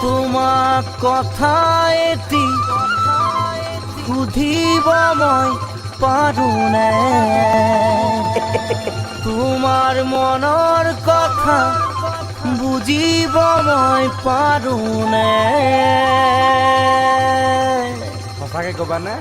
তোমাক কথা এটি সুধিব মই পাৰোনে তোমাৰ মনৰ কথা বুজিব মই পাৰোনে সঁচাকে ক'বানে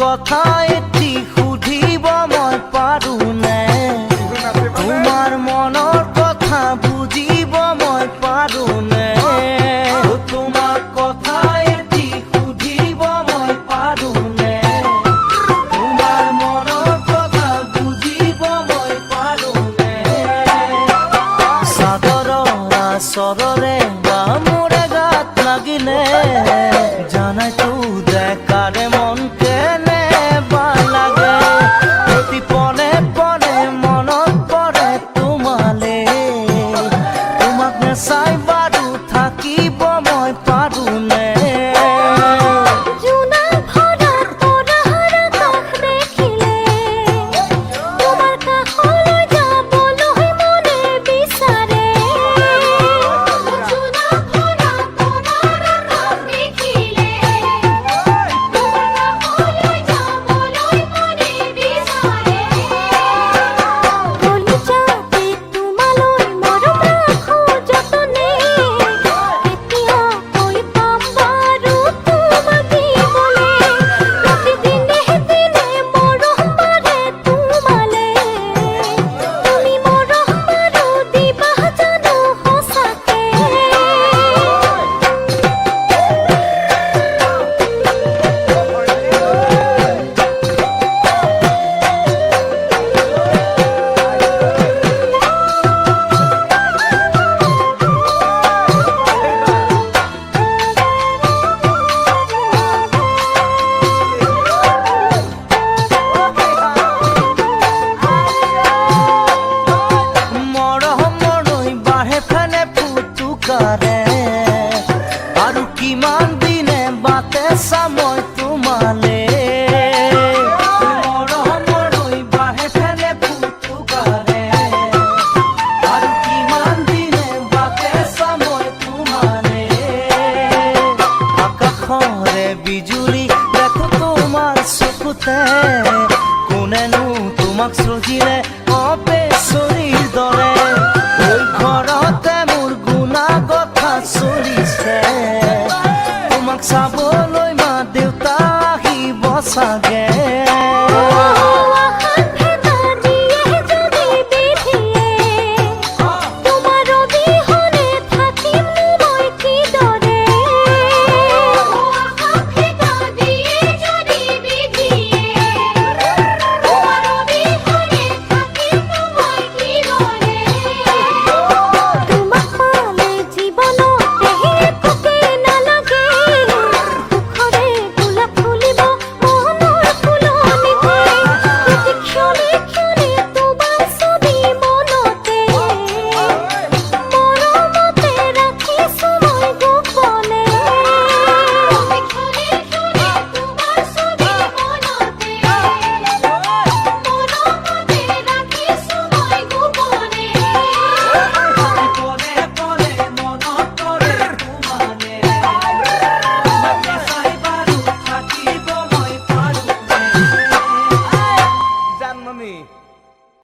কথা এটি সুধিব মই পাৰোনে তোমাৰ মনৰ কথা বুজিব মই পাৰোনে তোমাক কথা এটি সুধিব মই পাৰোনে তোমাৰ মনৰ কথা বুজিব মই পাৰোনে চাদৰৰ আচৰৰে বা মোৰে গাত লাগিলে জানাই তো দেখাৰে মন চাই বাৰো থাকিব মই পাৰোনে আৰু কিমান দিনে বাটে চামই তোমালে মৰমৰৈ বাঢ়ে ফেনে ফুটুকাৰে আৰু কিমান দিনে বাটে চামই তোমালে আকাশৰে বিজুলী দেখো তোমাৰ চকুতে কোনেনো তোমাক সজিলে অপেচৰীৰ দৰে ঘৰতে মোৰ গুণাগথা চলিছে তোমাক চাবলৈ মা দেউতা আহিব চাগে